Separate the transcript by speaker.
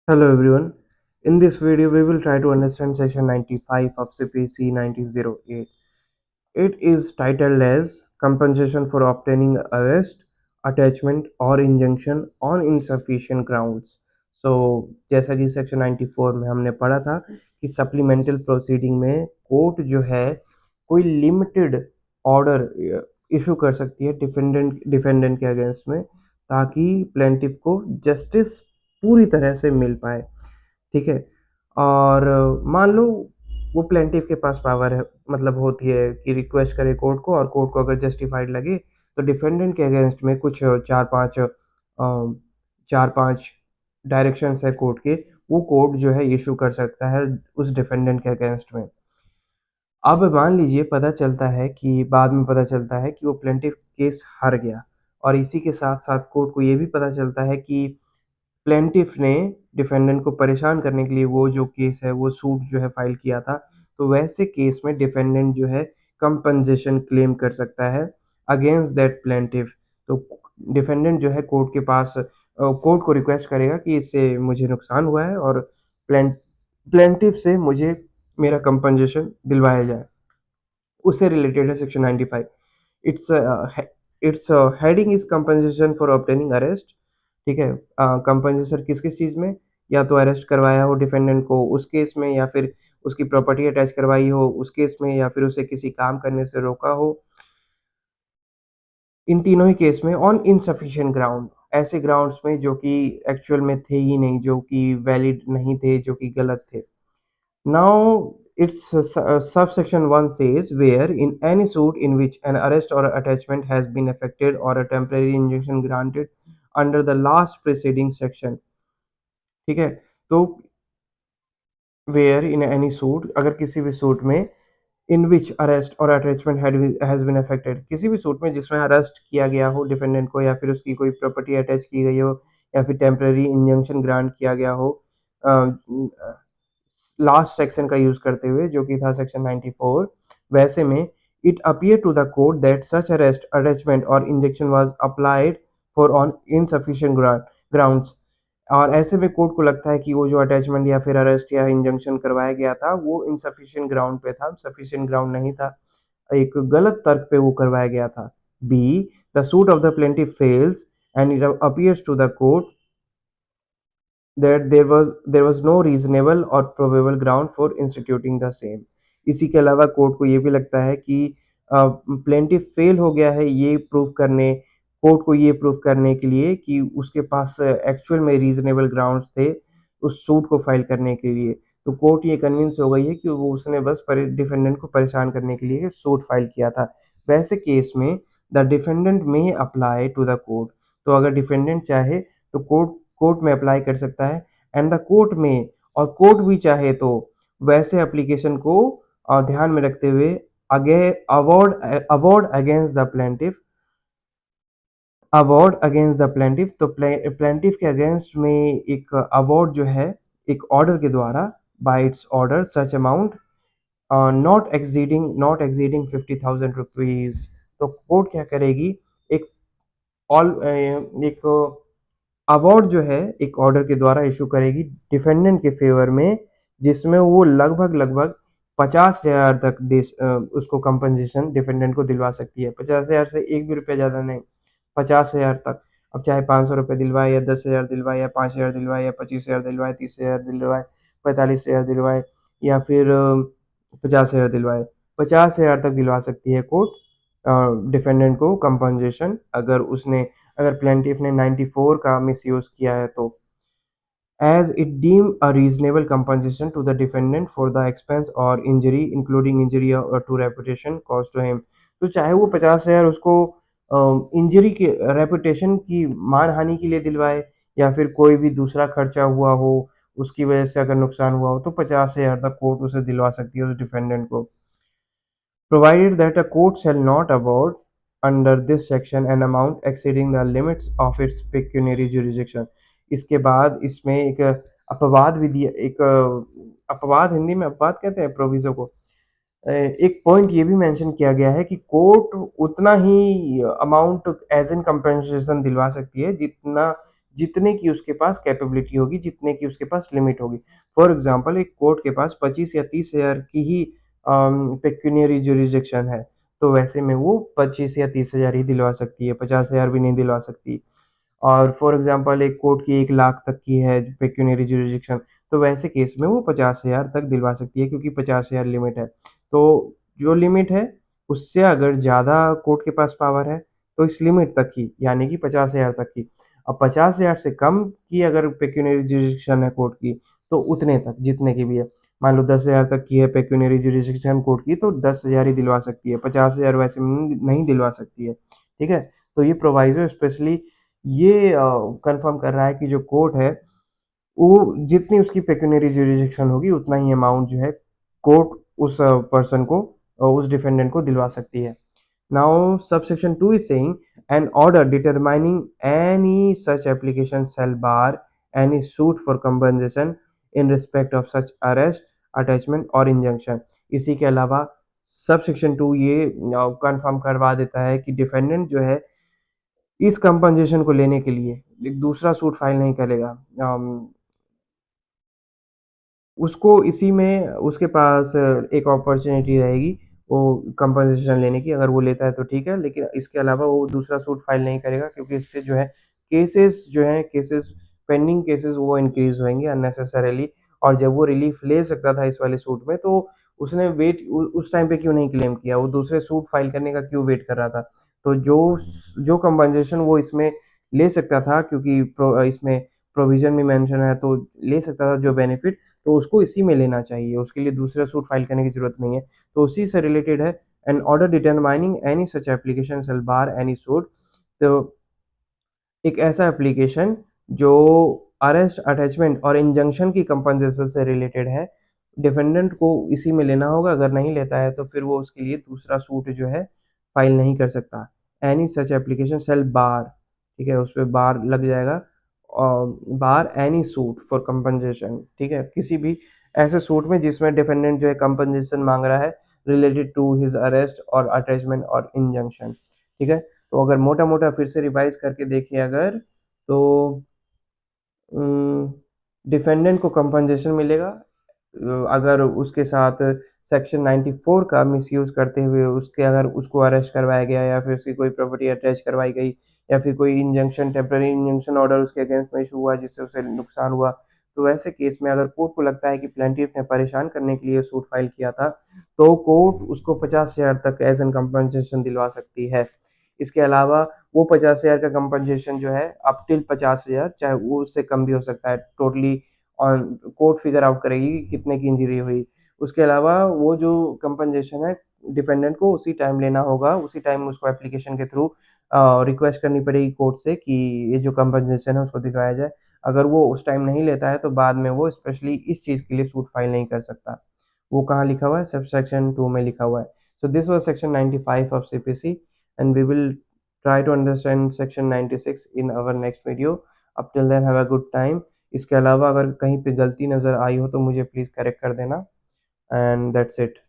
Speaker 1: Hello everyone. In this video, we will try to understand section 95 of CPC 1908. It is titled as Compensation for Obtaining Arrest, Attachment or Injunction on Insufficient Grounds. So जैसा कि section 94 में हमने पढ़ा था कि supplemental proceeding में court जो है कोई लिमिटेड ऑर्डर इशू कर सकती है डिफेंडेंट के अगेंस्ट में, ताकि प्लेंटिफ को जस्टिस पूरी तरह से मिल पाए। ठीक है। और मान लो वो प्लेंटिफ के पास पावर है, मतलब होती है कि रिक्वेस्ट करे कोर्ट को, और कोर्ट को अगर जस्टिफाइड लगे तो डिफेंडेंट के अगेंस्ट में कुछ चार पांच डायरेक्शंस है कोर्ट के, वो कोर्ट जो है इशू कर सकता है उस डिफेंडेंट के अगेंस्ट में। अब मान लीजिए बाद में पता चलता है कि वो प्लेंटिफ केस हार गया, और इसी के साथ साथ कोर्ट को ये भी पता चलता है कि प्लेंटिफ ने डिफेंडेंट को परेशान करने के लिए वो जो केस है, वो सूट जो है फाइल किया था। तो वैसे केस में डिफेंडेंट जो है कंपनसेशन क्लेम कर सकता है अगेंस्ट दैट प्लेंटिफ। तो डिफेंडेंट जो है कोर्ट को रिक्वेस्ट करेगा कि इससे मुझे नुकसान हुआ है, और प्लेंटिफ से मुझे मेरा कंपनसेशन दिलवाया जाए। उससे रिलेटेड है section 95। It's it's heading is compensation for obtaining arrest. ठीक है। कंपनसेशन किस किस चीज़ में, या तो अरेस्ट करवाया हो डिफेंडेंट को उस केस में, या फिर उसकी प्रॉपर्टी अटैच करवाई हो उस केस में, या फिर उसे किसी काम करने से रोका हो। इन तीनों ही केस में ऑन इनसफिशिएंट ग्राउंड, ऐसे ग्राउंड्स में जो कि एक्चुअल में थे ही नहीं, जो कि वैलिड नहीं थे, जो कि गलत थे। Now, its subsection 1 says where in any suit in which an arrest or attachment has been effected or a temporary injunction granted under the last preceding section। ठीक है। तो where in any suit, अगर किसी भी suit में in which arrest or attachment has been affected, किसी भी suit में जिसमें अरेस्ट किया गया हो डिफेंडेंट को, या फिर उसकी कोई प्रॉपर्टी अटैच की गई हो, या फिर टेम्पररी इंजंक्शन ग्रांट किया गया हो लास्ट सेक्शन का यूज करते हुए, जो कि था सेक्शन 94। वैसे में it appear to the court that such arrest attachment और injunction was applied for on insufficient grounds. और ऐसे में कोर्ट को लगता है कि वो जो अटैचमेंट या फिर अरेस्ट या इंजंक्शन करवाया गया था वो इनसफिशिएंट ग्राउंड पे था, सफिशिएंट ग्राउंड नहीं था, एक गलत तर्क पे वो करवाया गया था। B, the suit of the plaintiff fails and it appears to the court that there was no reasonable or probable ground for instituting the same। इसी के अलावा कोर्ट को ये भी लगता है कि प्लेंटिफ फेल हो गया है कोर्ट को ये प्रूव करने के लिए कि उसके पास एक्चुअल में रीजनेबल ग्राउंड्स थे उस सूट को फाइल करने के लिए। तो कोर्ट ये कन्विंस हो गई है कि वो उसने बस डिफेंडेंट को परेशान करने के लिए सूट फाइल किया था। वैसे केस में द डिफेंडेंट में अप्लाई टू द कोर्ट। तो अगर डिफेंडेंट चाहे तो कोर्ट में अप्लाई कर सकता है, एंड द कोर्ट में, और कोर्ट भी चाहे तो वैसे एप्लीकेशन को ध्यान में रखते हुए अगे अवॉर्ड अगेंस्ट द प्लेंटिफ तो प्लेंटिफ के अगेंस्ट में एक अवॉर्ड जो है, एक ऑर्डर के द्वारा, bye it's order such amount not exceeding 50,000 rupees. तो कोर्ट क्या करेगी, एक एक अवार्ड जो है एक ऑर्डर के द्वारा इशू करेगी डिफेंडेंट के फेवर में, जिसमें वो लगभग 50,000 तक उसको कंपनसेशन डिफेंडेंट को दिलवा सकती है। 50,000 से एक भी रुपया ज़्यादा नहीं, 50,000 तक। अब चाहे 500 रुपये दिलवाए, या 10,000 दिलवाए, या 5,000 दिलवाए, या 25,000 दिलवाए, 30,000 दिलवाए, 45,000 दिलवाए, या फिर 50,000 दिलवाए, 50,000 तक दिलवा सकती है कोर्ट डिफेंडेंट को कंपनसेशन, अगर प्लेंटिफ ने 94 का मिसयूज किया है तो, as it deem a reasonable compensation to the defendant for the expense or injury including injury to reputation caused to him। तो चाहे वो 50,000 उसको इंजरी के रेपुटेशन की मानहानि के लिए दिलवाए, या फिर कोई भी दूसरा खर्चा हुआ हो उसकी वजह से अगर नुकसान हुआ हो, तो 50,000 तक कोर्ट उसे दिलवा सकती है उस डिफेंडेंट को, provided that a court shall not award under this section an amount exceeding the limits of its pecuniary jurisdiction। इसके बाद इसमें एक अपवाद विधि, एक अपवाद, हिंदी में अपवाद कहते हैं प्रोविजो को। एक पॉइंट ये भी मेंशन किया गया है कि कोर्ट उतना ही अमाउंट एज एन कंपनसेशन दिलवा सकती है जितना जितने की उसके पास कैपेबिलिटी होगी, जितने की उसके पास लिमिट होगी। फॉर एग्ज़ाम्पल एक कोर्ट के पास 25 या 30,000 की ही पेक्यूनियरी जुरिसडिक्शन है, तो वैसे में वो 25 या 30,000 ही दिलवा सकती है, 50,000 भी नहीं दिलवा सकती। और फॉर एग्ज़ाम्पल एक कोर्ट की 1 लाख तक की है पेक्यूनियरी जुरिसडिक्शन, तो वैसे केस में वो 50,000 तक दिलवा सकती है क्योंकि 50,000 लिमिट है। तो जो लिमिट है, उससे अगर ज़्यादा कोर्ट के पास पावर है, तो इस लिमिट तक ही, यानी कि 50,000 तक की। अब 50,000 से कम की अगर पेक्यूनियरी जुरिसडिक्शन है कोर्ट की, तो उतने तक जितने की भी है। मान लो 10,000 तक की है पेक्यूनियरी जुरिसडिक्शन कोर्ट की, तो 10,000 ही दिलवा सकती है, 50,000 वैसे में नहीं दिलवा सकती है, ठीक है? तो ये प्रोविज़ो स्पेशली ये कन्फर्म कर रहा है कि जो कोर्ट है, वो जितनी उसकी पेक्यूनियरी जुरिसडिक्शन होगी, उतना ही अमाउंट जो है कोर्ट उस पर्सन को उस डिफेंडेंट को दिलवा सकती है। Now subsection 2 is saying an order determining any such application shall bar any suit for compensation in respect of such arrest, attachment or injunction। इसी के अलावा सबसेक्शन 2 ये कंफर्म करवा देता है कि डिफेंडेंट जो है इस कंपनसेशन को लेने के लिए एक दूसरा सूट फाइल नहीं करेगा। उसको इसी में उसके पास एक अपॉर्च्युनिटी रहेगी, वो कंपनसेशन लेने की, अगर वो लेता है तो ठीक है, लेकिन इसके अलावा वो दूसरा सूट फाइल नहीं करेगा क्योंकि इससे जो है केसेस जो हैं केसेस पेंडिंग केसेस वो इंक्रीज़ होंगे अननेसेसरीली। और जब वो रिलीफ़ ले सकता था इस वाले सूट में, तो उसने वेट उ उस टाइम पे क्यों नहीं क्लेम किया? वो दूसरे सूट फाइल करने का क्यों वेट कर रहा था? तो जो कंपनसेशन वो इसमें ले सकता था क्योंकि इसमें प्रोविज़न में मेंशन है तो ले सकता था जो बेनिफिट, तो उसको इसी में लेना चाहिए, उसके लिए दूसरा सूट फाइल करने की ज़रूरत नहीं है। तो उसी से रिलेटेड है an order determining any such application shall bar any suit. तो एक ऐसा एप्लीकेशन जो अरेस्ट, अटैचमेंट और इंजंक्शन की कंपनसेशन से रिलेटेड है, डिफेंडेंट को इसी में लेना होगा, अगर नहीं लेता है तो फिर वो उसके लिए दूसरा सूट जो है फाइल नहीं कर सकता। एनी सच एप्लीकेशन शैल बार, ठीक है? उसपे बार लग जाएगा बार एनी सूट फॉर कंपनसेशन, ठीक है? किसी भी ऐसे सूट में जिसमें डिफेंडेंट जो है कंपनसेशन माँग रहा है रिलेटेड टू हिज़ अरेस्ट और अटैचमेंट और इंजंक्शन, ठीक है? तो अगर मोटा-मोटा फिर से रिवाइज़ करके देखें अगर, तो उम, डिफेंडेंट को कंपनसेशन मिलेगा अगर उसके साथ सेक्शन 94 का मिसयूज़ करते हुए उसके अगर उसको अरेस्ट करवाया गया या फिर उसकी कोई प्रॉपर्टी अटैच करवाई गई या फिर कोई इंजंक्शन टेम्परेरी इंजंक्शन ऑर्डर उसके अगेंस्ट में इश्यू हुआ जिससे उसे नुकसान हुआ। तो वैसे केस में अगर कोर्ट को लगता है कि प्लेंटिफ ने परेशान करने के लिए सूट फाइल किया था, तो कोर्ट उसको 50,000 तक एज़ एन कंपनसेशन दिलवा सकती है। इसके अलावा वो 50,000 का कंपनसेशन जो है अप टिल 50,000 चाहे वो उससे कम भी हो सकता है, totally on court figure out करेगी कि कितने की इंजरी हुई। उसके अलावा वो जो कंपनसेशन है डिफेंडेंट को उसी टाइम लेना होगा, उसी टाइम उसको एप्लीकेशन के थ्रू रिक्वेस्ट करनी पड़ेगी कोर्ट से कि ये जो कंपनसेशन है उसको दिलवाया जाए। अगर वो उस टाइम नहीं लेता है तो बाद में वो स्पेशली इस चीज़ के लिए सूट फाइल नहीं कर सकता। वो कहाँ लिखा हुआ है? सबसेक्शन 2 में लिखा हुआ है। So this was section 95 of CPC and we will try to understand section 96 in our next video. Up till then have a good time. इसके अलावा अगर कहीं पे गलती नज़र आई हो तो मुझे प्लीज़ करेक्ट कर देना एंड दैट्स इट।